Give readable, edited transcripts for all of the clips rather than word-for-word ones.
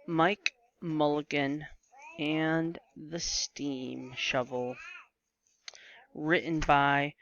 Mike Mulligan and the Steam Shovel, written by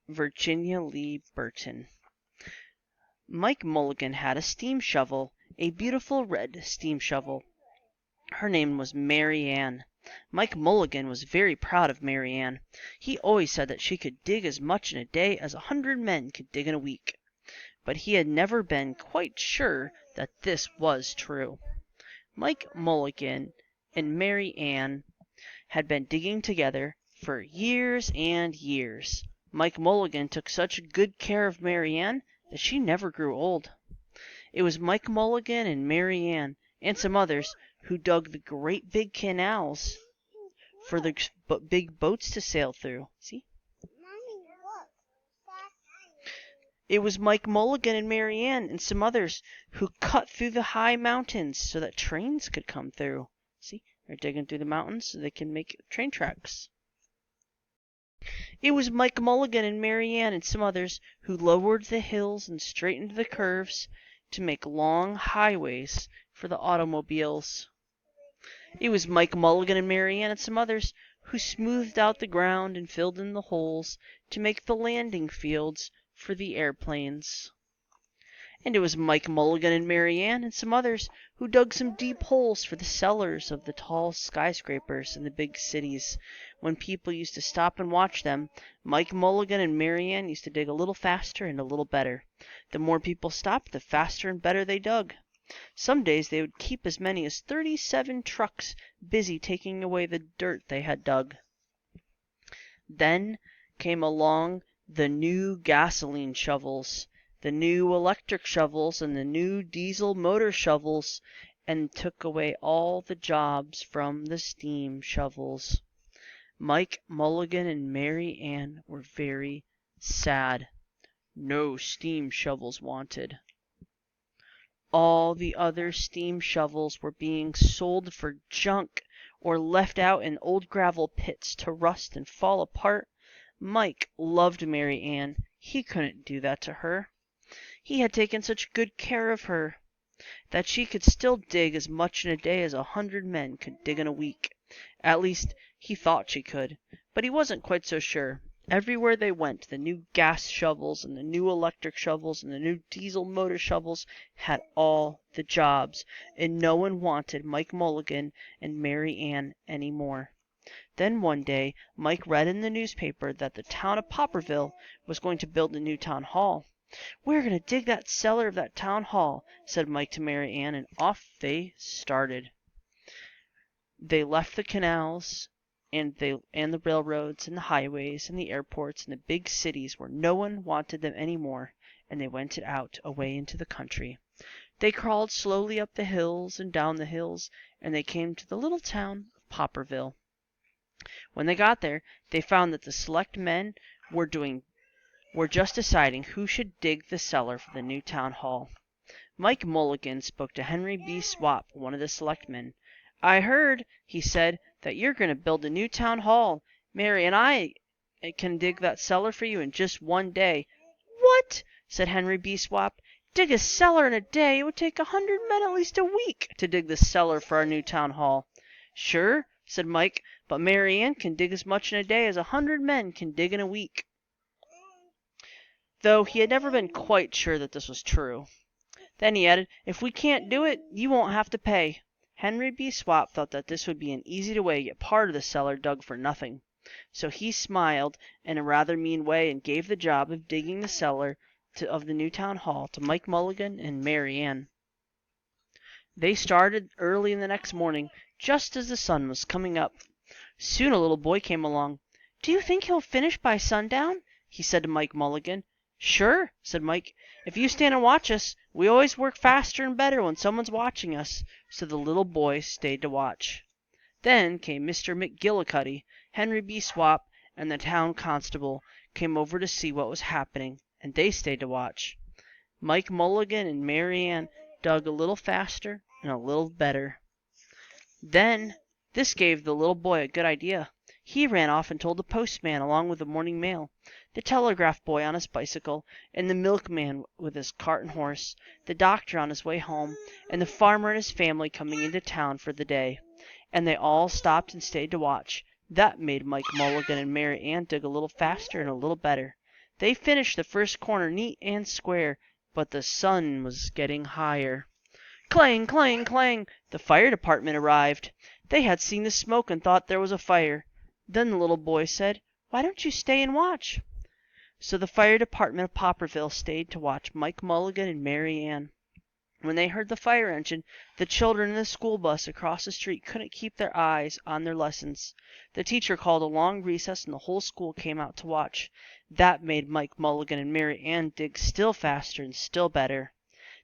Virginia Lee Burton. Mike Mulligan had a steam shovel, a beautiful red steam shovel. Her name was Mary Ann. Mike Mulligan was very proud of Mary Ann. He always said that she could dig as much in a day as 100 men could dig in a week. But he had never been quite sure that this was true. Mike Mulligan and Mary Ann had been digging together for years and years. Mike Mulligan took such good care of Mary Ann that she never grew old. It was Mike Mulligan and Mary Ann and some others who dug the great big canals for the big boats to sail through. See? It was Mike Mulligan and Mary Ann and some others who cut through the high mountains so that trains could come through. See? They're digging through the mountains so they can make train tracks. It was Mike Mulligan and Mary Ann and some others who lowered the hills and straightened the curves to make long highways for the automobiles. It was Mike Mulligan and Mary Ann and some others who smoothed out the ground and filled in the holes to make the landing fields for the airplanes. And it was Mike Mulligan and Mary Ann and some others who dug some deep holes for the cellars of the tall skyscrapers in the big cities. When people used to stop and watch them, Mike Mulligan and Mary Ann used to dig a little faster and a little better. The more people stopped, the faster and better they dug. Some days they would keep as many as 37 trucks busy taking away the dirt they had dug. Then came along the new gasoline shovels, the new electric shovels, and the new diesel motor shovels, and took away all the jobs from the steam shovels. Mike Mulligan and Mary Ann were very sad. No steam shovels wanted. All the other steam shovels were being sold for junk or left out in old gravel pits to rust and fall apart. Mike loved Mary Ann. He couldn't do that to her. He had taken such good care of her that she could still dig as much in a day as 100 men could dig in a week. At least, he thought she could, but he wasn't quite so sure. Everywhere they went, the new gas shovels and the new electric shovels and the new diesel motor shovels had all the jobs, and no one wanted Mike Mulligan and Mary Ann any more. Then one day Mike read in the newspaper that the town of Popperville was going to build a new town hall. "We're going to dig that cellar of that town hall," said Mike to Mary Ann, and off they started. They left the canals and the railroads and the highways and the airports and the big cities where no one wanted them any more, and they went out away into the country. They crawled slowly up the hills and down the hills, and they came to the little town of Popperville. When they got there, they found that the select men were just deciding who should dig the cellar for the new town hall. Mike Mulligan spoke to Henry B. Swap, one of the selectmen. "I heard," he said, "that you're going to build a new town hall. Mary and I can dig that cellar for you in just one day." "What?" said Henry B. Swap. "Dig a cellar in a day? It would take 100 men at least a week to dig the cellar for our new town hall." "Sure," said Mike, "but Mary Ann can dig as much in a day as 100 men can dig in a week." Though he had never been quite sure that this was true. Then he added, "If we can't do it, you won't have to pay." Henry B. Swap thought that this would be an easy way to get part of the cellar dug for nothing. So he smiled in a rather mean way and gave the job of digging the cellar of the new town hall to Mike Mulligan and Mary Ann. They started early in the next morning, just as the sun was coming up. Soon a little boy came along. "Do you think he'll finish by sundown?" he said to Mike Mulligan. "Sure," said Mike. "If you stand and watch us, we always work faster and better when someone's watching us." So the little boy stayed to watch. Then came Mr. McGillicuddy. Henry B. Swap and the town constable came over to see what was happening, and they stayed to watch. Mike Mulligan and Mary Ann dug a little faster and a little better. Then this gave the little boy a good idea. He ran off and told the postman along with the morning mail. the telegraph boy on his bicycle, and the milkman with his cart and horse, the doctor on his way home, and the farmer and his family coming into town for the day. And they all stopped and stayed to watch. That made Mike Mulligan and Mary Ann dig a little faster and a little better. They finished the first corner neat and square, but the sun was getting higher. Clang, clang, clang! The fire department arrived. They had seen the smoke and thought there was a fire. Then the little boy said, "Why don't you stay and watch?" So the fire department of Popperville stayed to watch Mike Mulligan and Mary Ann. When they heard the fire engine, the children in the school bus across the street couldn't keep their eyes on their lessons. The teacher called a long recess and the whole school came out to watch. That made Mike Mulligan and Mary Ann dig still faster and still better.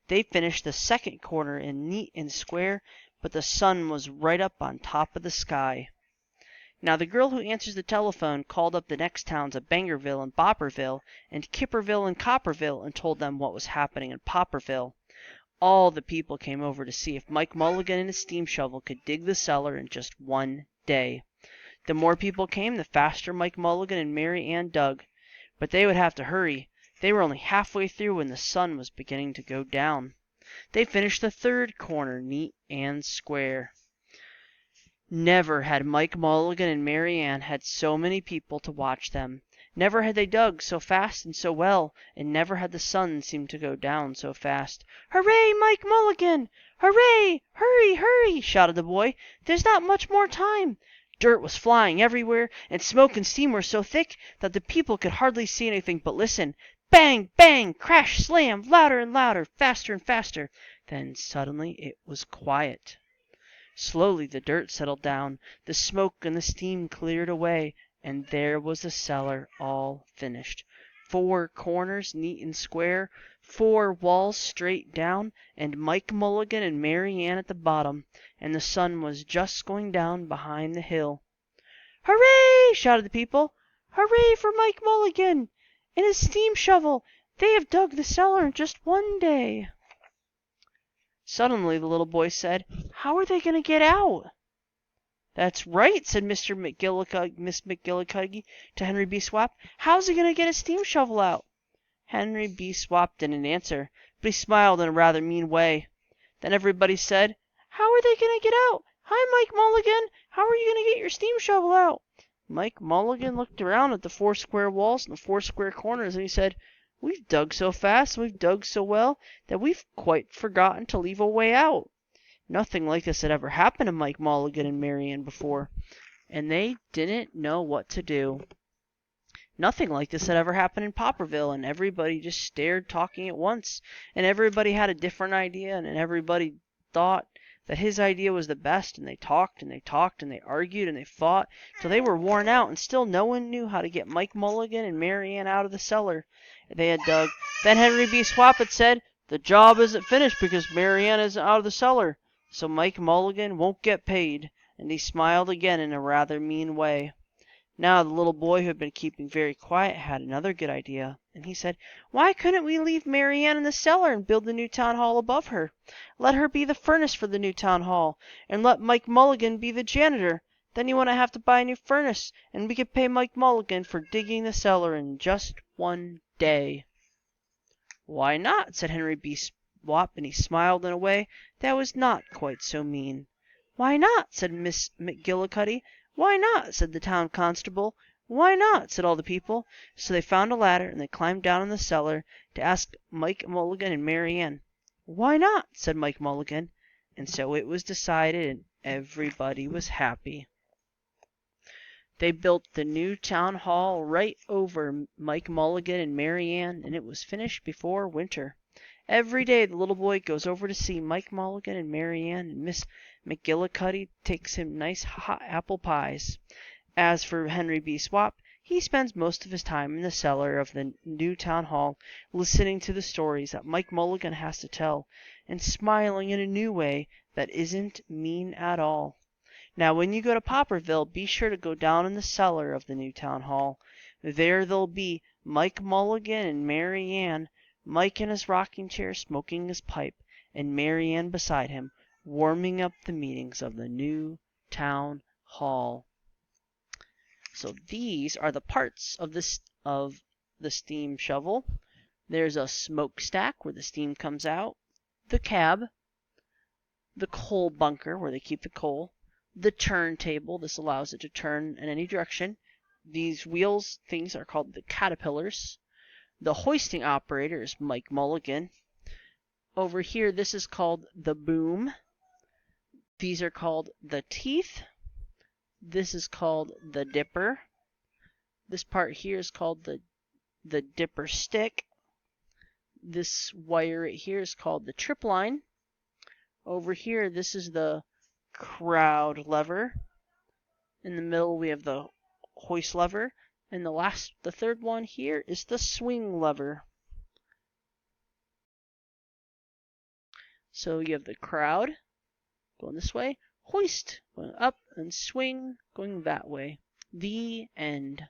They finished the second corner in neat and square, but the sun was right up on top of the sky. Now the girl who answers the telephone called up the next towns of Bangerville and Bopperville and Kipperville and Copperville and told them what was happening in Popperville. All the people came over to see if Mike Mulligan and his steam shovel could dig the cellar in just one day. The more people came, the faster Mike Mulligan and Mary Ann dug. But they would have to hurry. They were only halfway through when the sun was beginning to go down. They finished the third corner neat and square. Never had Mike Mulligan and Mary Ann had so many people to watch them. Never had they dug so fast and so well, and never had the sun seemed to go down so fast. "Hooray, Mike Mulligan! Hooray! Hurry, hurry!" shouted the boy. "There's not much more time." Dirt was flying everywhere, and smoke and steam were so thick that the people could hardly see anything but listen. Bang! Bang! Crash! Slam! Louder and louder! Faster and faster! Then suddenly it was quiet. Slowly the dirt settled down, the smoke and the steam cleared away, and there was the cellar all finished. 4 corners neat and square, 4 walls straight down, and Mike Mulligan and Mary Ann at the bottom, and the sun was just going down behind the hill. "Hooray!" shouted the people. "Hooray for Mike Mulligan and his steam shovel! They have dug the cellar in just one day." Suddenly the little boy said, "How are they going to get out?" "That's right," said Miss McGillicuddy to Henry B. Swap. "How's he going to get a steam shovel out?" Henry B. Swap didn't answer, but he smiled in a rather mean way. Then everybody said, "How are they going to get out? Hi, Mike Mulligan. How are you going to get your steam shovel out?" Mike Mulligan looked around at the 4 square walls and the 4 square corners, and he said, "We've dug so fast and we've dug so well that we've quite forgotten to leave a way out." Nothing like this had ever happened to Mike Mulligan and Mary Ann before, and they didn't know what to do. Nothing like this had ever happened in Popperville, and everybody just stared talking at once, and everybody had a different idea, and everybody thought that his idea was the best, and they talked and they talked and they argued and they fought till they were worn out, and still no one knew how to get Mike Mulligan and Mary Ann out of the cellar they had dug. Then Henry B. Swap had said, "The job isn't finished because Mary Ann isn't out of the cellar, so Mike Mulligan won't get paid," and he smiled again in a rather mean way. Now the little boy who had been keeping very quiet had another good idea, and he said, "Why couldn't we leave Mary Ann in the cellar and build the new town hall above her? Let her be the furnace for the new town hall, and let Mike Mulligan be the janitor. Then you wouldn't have to buy a new furnace, and we could pay Mike Mulligan for digging the cellar in just one day." "Why not?" said Henry B. Swap, and he smiled in a way that was not quite so mean. "Why not?" said Miss McGillicuddy. "Why not?" said the town constable. "Why not?" said all the people. So they found a ladder and they climbed down in the cellar to ask Mike Mulligan and Mary Ann. "Why not?" said Mike Mulligan. And so it was decided, and everybody was happy. They built the new town hall right over Mike Mulligan and Mary Ann, and it was finished before winter. Every day the little boy goes over to see Mike Mulligan and Mary Ann, and Miss McGillicuddy takes him nice hot apple pies. As for Henry B. Swap, he spends most of his time in the cellar of the new town hall, listening to the stories that Mike Mulligan has to tell, and smiling in a new way that isn't mean at all. Now when you go to Popperville, be sure to go down in the cellar of the new town hall. There they'll be Mike Mulligan and Mary Ann, Mike in his rocking chair smoking his pipe, and Mary Ann beside him, warming up the meetings of the new town hall. So these are the parts of the steam shovel. There's a smokestack where the steam comes out. The cab. The coal bunker where they keep the coal. The turntable. This allows it to turn in any direction. These wheels things are called the caterpillars. The hoisting operator is Mike Mulligan. Over here, this is called the boom. These are called the teeth. This is called the dipper. This part here is called the dipper stick. This wire right here is called the trip line. Over here, this is the crowd lever. In the middle, we have the hoist lever. And the third one here is the swing lever. So you have the crowd going this way, hoist going up, and swing going that way. The end.